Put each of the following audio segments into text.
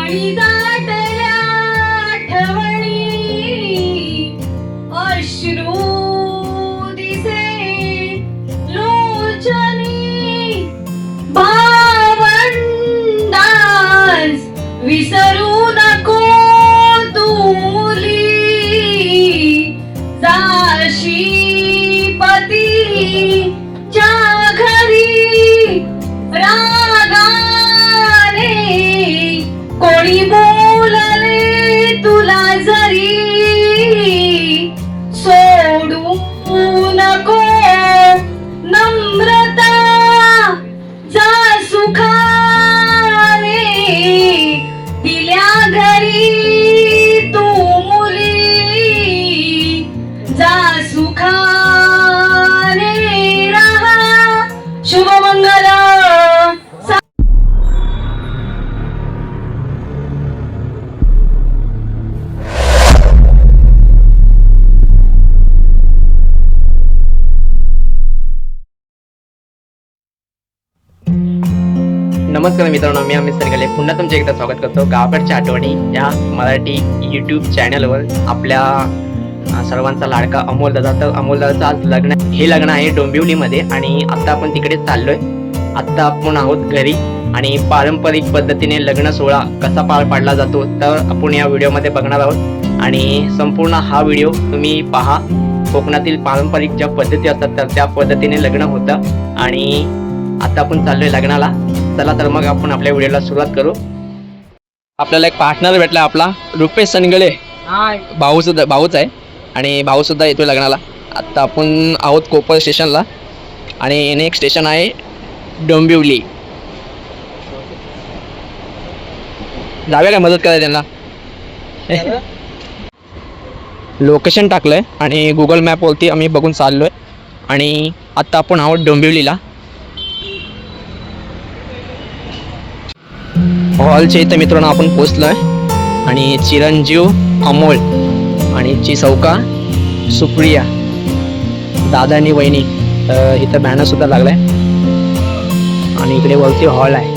आणि दाटल्या आठवणी अश्रू दिसे लोचनी भावंडास विसरू नको तुली जाशी पतीच्या घरी रागाने कोणी बोलले तुला जरी सोडू नको नम्रता जा सुखाने दिल्या घरी तू मुली जा सुखाने राहा शुभमंगल. नमस्कार मित्रांनो, मी अमित सरगले पुन्हा तुमचे एकदा स्वागत करतो गावाकडच्या आठवणी या मराठी यूट्यूब चॅनलवर. आपल्या सर्वांचा लाडका अमोल दादा. तर अमोल दादाचं आज लग्न आहे डोंबिवलीमध्ये आणि आता आपण तिकडे चाललोय. आता आपण आहोत घरी आणि पारंपरिक पद्धतीने लग्न सोहळा कसा पार पाडला जातो तर आपण या व्हिडिओमध्ये बघणार आहोत आणि संपूर्ण हा व्हिडिओ तुम्ही पहा. कोकणातील पारंपरिक ज्या पद्धती असतात तर त्या पद्धतीने लग्न होतं आणि आता आपण चाललोय लग्नाला. चला तर मग आपण आपल्या व्हिडिओला सुरुवात करू. आपल्याला एक पार्टनर भेटला आपला रुपेश सनगळे. भाऊच आहे आणि भाऊ सुद्धा येतोय लग्नाला. आता आपण आहोत कोपर स्टेशनला आणि नेक्स्ट स्टेशन आहे डोंबिवली. जाऊया काय मदत करायला त्यांना. लोकेशन टाकलंय आणि गुगल मॅपवरती आम्ही बघून चाललोय आणि आता आपण आहोत डोंबिवलीला. हॉलच्या इथं मित्रांनो आपण पोचलोय आणि चिरंजीव अमोल आणि चिसौका सुप्रिया दादा आणि वहिनी इथं बॅनर सुद्धा लागलाय आणि इकडे वरती हॉल आहे.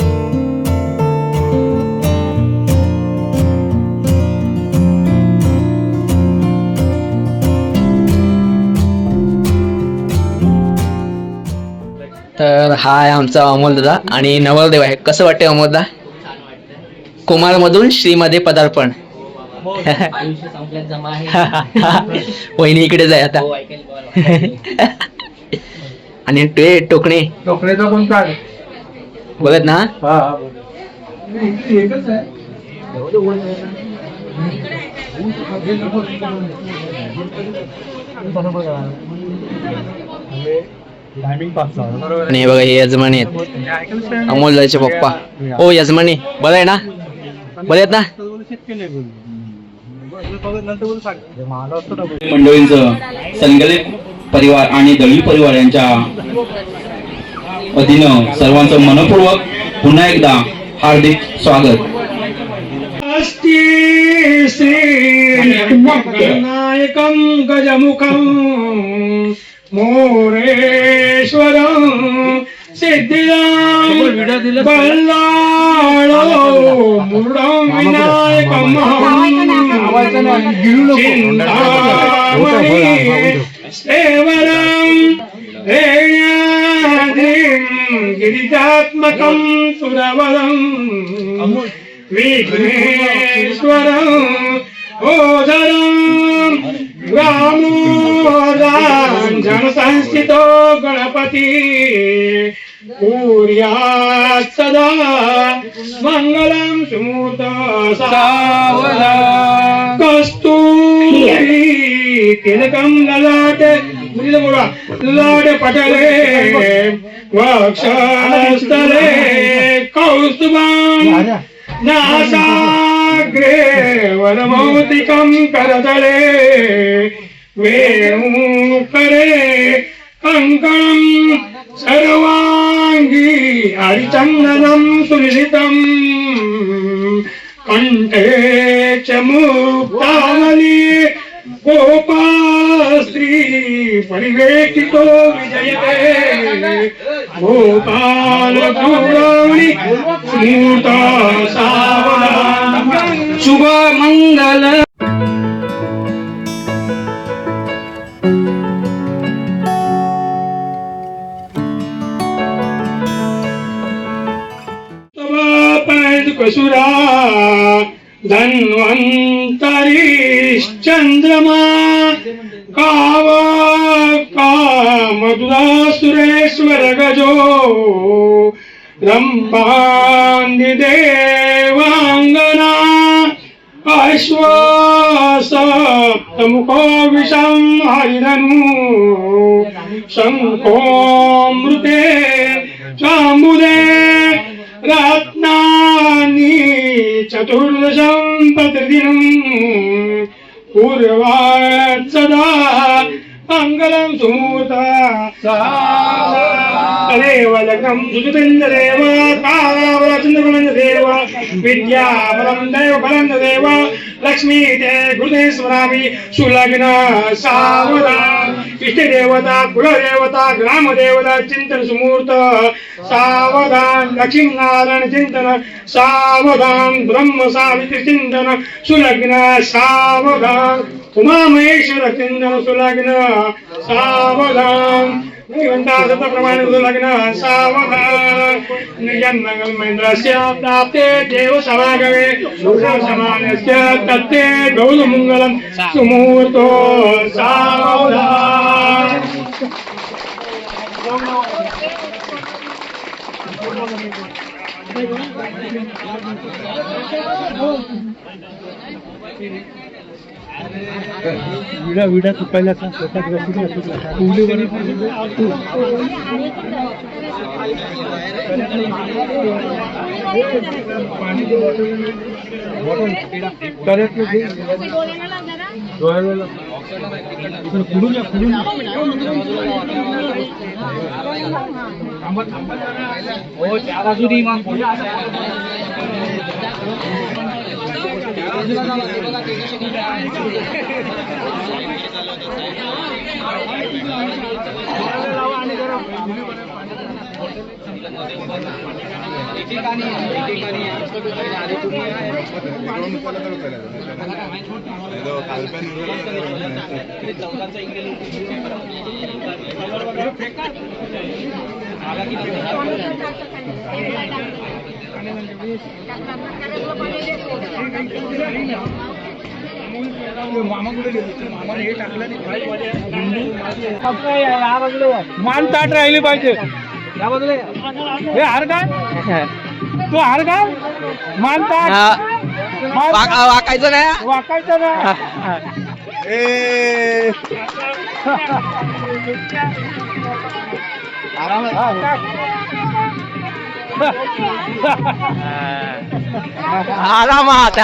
तर हा आहे आमचा अमोल दादा आणि नवरदेव आहे. कसं वाटतंय अमोल दादा? कुमारमधून श्रीमध्ये पदार्पण. वहिनी इकडेच आहे आता. आणि ते टोकणेचा कोणता बघत ना. आणि बघा हे यजमानी आहेत अमोल दादाचे पप्पा. ओ यजमानी बरं आहे ना? बरे आहेत ना? मंडळींचं संगले परिवार आणि दळवी परिवार यांच्या वतीनं सर्वांचं मनपूर्वक पुन्हा एकदा हार्दिक स्वागत. नायकं गजमुखं मोरेश्वरं सिद्धिदां बल्लाळो मुरुडं विनायकं चिंतामणि सेवरं हेयाद्रिं गिरिजात्मकं सुरवरं विघ्नेश्वरं ओधरं रामोदां जनसंस्थितो गणपति कुर्यात् सदा मंगलं सुमूर्त सावधा. कस्तूरी तिलकं ललाटे ललाटे पटले वक्षस्थले कौस्तुभं नासाग्रे वरमौक्तिकं करतले वेणुकरे कंकणं सर्वांगी हरिचन्दनं सुनिशितं कंठे च मुक्तावली गोपास्त्री परिवेष्टितो विजयते गोपाल गौरवणी स्मूर्त सावधान शुभ मंगल कसुरा धन्वंतरीश्चंद्रमा कावा का मधुरा सुरेश्वर गजो रंभांदि देवांगना अश्वास मुखो विषम हरिधनु शंखो मृते चामुदे रत्नानि चतुर्दशं प्रतिदिनं पूर्वात् सदा मंगलं सुमूर्ता तदेव लग्नं सुजुतेन्द्रदेव कालावरचन्द्रमणदेव विद्याफलं दैवफलं देव लक्ष्मी ते गुरुते स्मरामि सुलग्न सावधान इष्टदेवता कुलदेवता ग्रामदेवता चिंतन सुमूर्त सावधान लक्ष्मीनारायण चिंतन सावधान ब्रह्म सावित्री चिंतन सुलग्न सावधान उमामहेश्वर चिंतन सुलग्न सावधान प्रमाणे सुलग्न सावधान निजन्मंगल महेंद्रस्य प्राप्ते देव समागमे समानस्य तत्ते गौरमंगलम सुमूर्तो सावधान विडा चुकायला स्वतः मान ताट राहिली पाहिजे हे हार काय तू हार काय मान ताट वाकायचं नाही वाकायचं नाही आरामात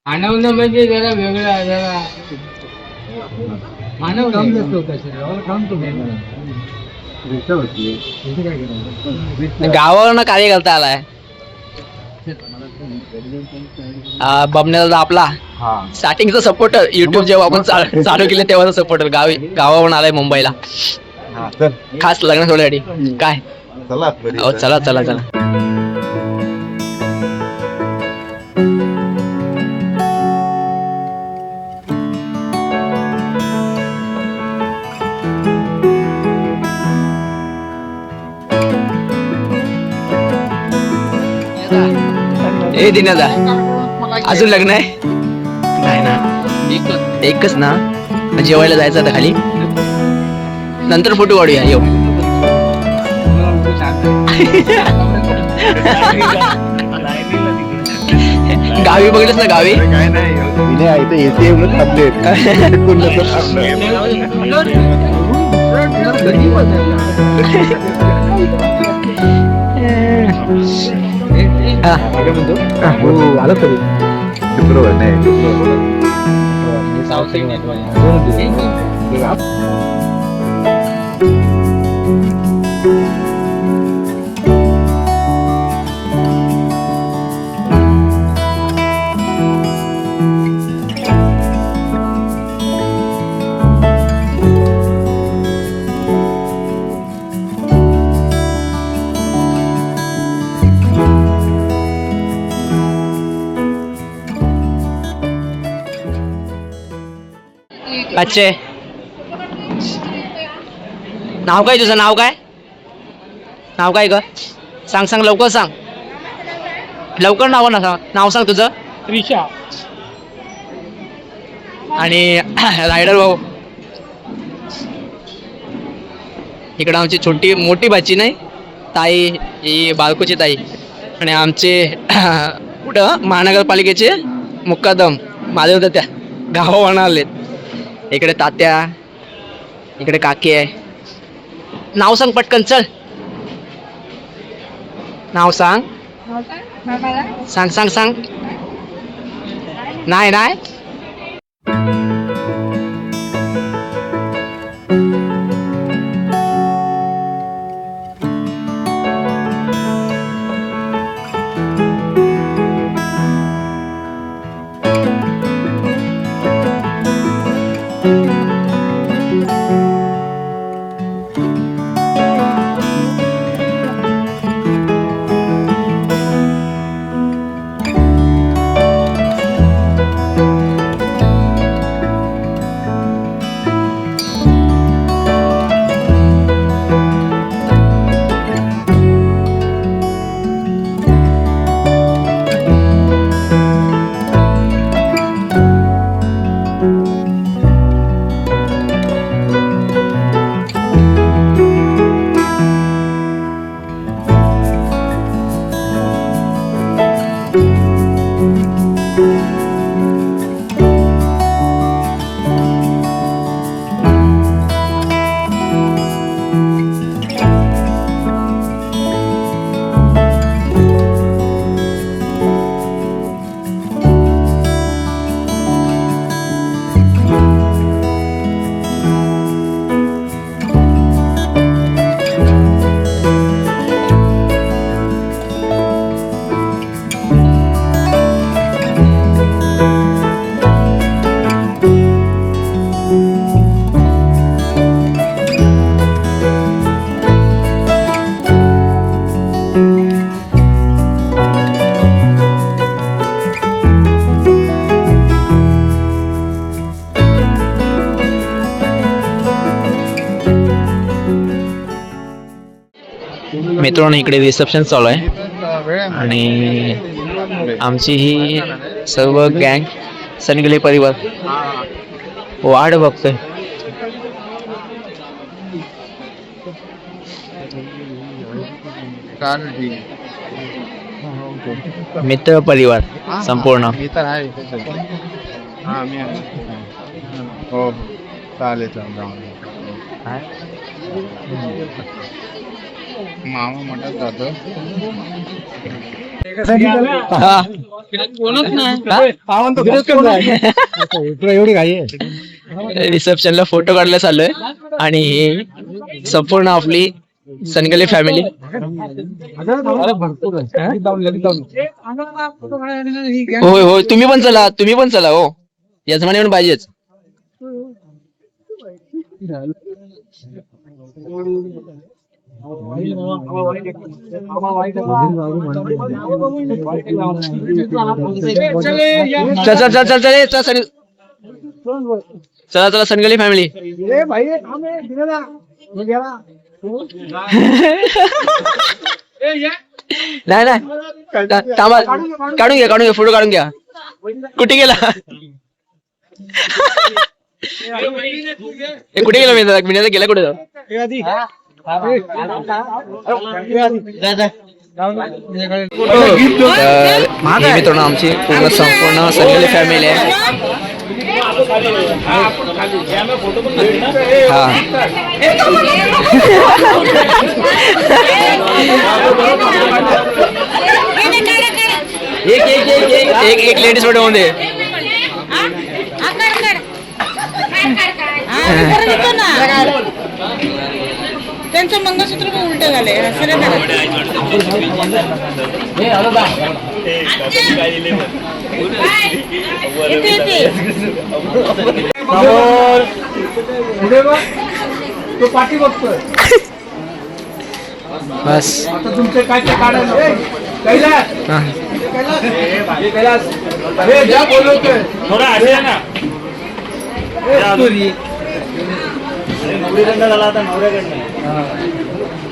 मानवलं म्हणजे जरा वेगळं आहे जरा मानव काम जास्त होता काम तो गावावरनं कार्य करता आलाय बबण्याचा आपला स्टार्टिंगचा सपोर्टर युट्यूब जेव्हा आपण चालू केलं तेव्हाचा सपोर्टर गावावरून आलाय मुंबईला खास लग्न सोहळ्यासाठी काय चला चला चला ए दिनादा अजून लग्न आहे नाही ना एकच ना जेवायला जायचं आता खाली नंतर फोटो काढूया येऊ गावी बघितलंस ना गावी काय नाही येते आलं तरी अच्छे नाव काय तुझं? नाव काय? नाव काय ग? सांग सांग लवकर सांग. लवकर नाव सांग तुझं. रिषा. आणि रायडर भाऊ इकडं आमची मोठी भाची नाही ताई, ही बालकोची ताई. आणि आमचे कुठं महानगरपालिकेचे मुक्कादम माझे होतं त्या गावावरून आलेत. इकडे तात्या, इकडे काकी आहे. नाव सांग पटकन चल. नाव सांग सांग सांग सांग. नाही नाही मित्रांनो इकडे रिसेप्शन चालू आहे आणि आमची ही सर्व गँग सनगले परिवार वाट बघतोय. मित्र परिवार संपूर्ण. हो चालेल मामा म्हणत जातो. एवढी घाई आहे. रिसेप्शनला फोटो काढला चाललोय आणि हे संपूर्ण आपली सनगले फॅमिली. होय होय तुम्ही पण चला हो. यजमानी पण पाहिजेच. चला सनगली फॅमिली. नाही थांबा, काढून घ्या फोटो काढून घ्या. कुठे गेला कुठे गेला मी गेला कुठे? मित्रांनो आमची पूर्ण संपूर्ण सनगली फॅमिली आहे. हा एक लेडीज फोटो मध्ये त्यांचं मंगळसूत्र पण उलट झाले. तो पाठी बघतोय बस. आता तुमचे काय काढायला कैलास बोलवतोय थोडा आले ना.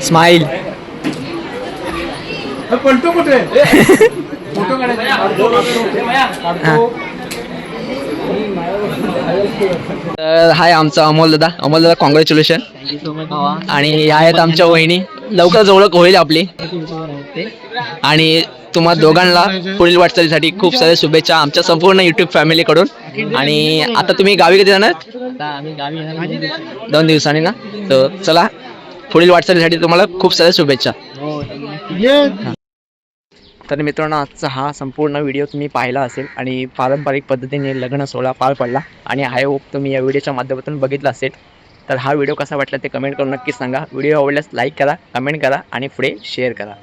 स्माईल पलटो कुठे फोटो काढायचा तर हाय आमचा अमोल दादा कॉंग्रॅच्युलेशन. आणि ह्या आहेत आमच्या वहिनी. लवकरच ओळख होईल आपली. आणि तुम्हा दोघांना पुढील वाटचालीसाठी खूप साऱ्या शुभेच्छा आमच्या संपूर्ण युट्यूब फॅमिलीकडून. आणि आता तुम्ही गावी कधी जाणार? 2 दिवसांनी ना. तर चला, पुढील वाटचालीसाठी तुम्हाला खूप साऱ्या शुभेच्छा. तर मित्रांनो, आजचा हा संपूर्ण व्हिडिओ तुम्ही पाहिला असेल आणि पारंपरिक पद्धतीने लग्न सोहळा पार पडला. आणि आय होप तुम्ही या व्हिडिओच्या माध्यमातून बघितला असेल. तर हा व्हिडिओ कसा वाटला ते कमेंट करून नक्कीच सांगा. व्हिडिओ आवडल्यास लाईक करा, कमेंट करा आणि पुढे शेअर करा.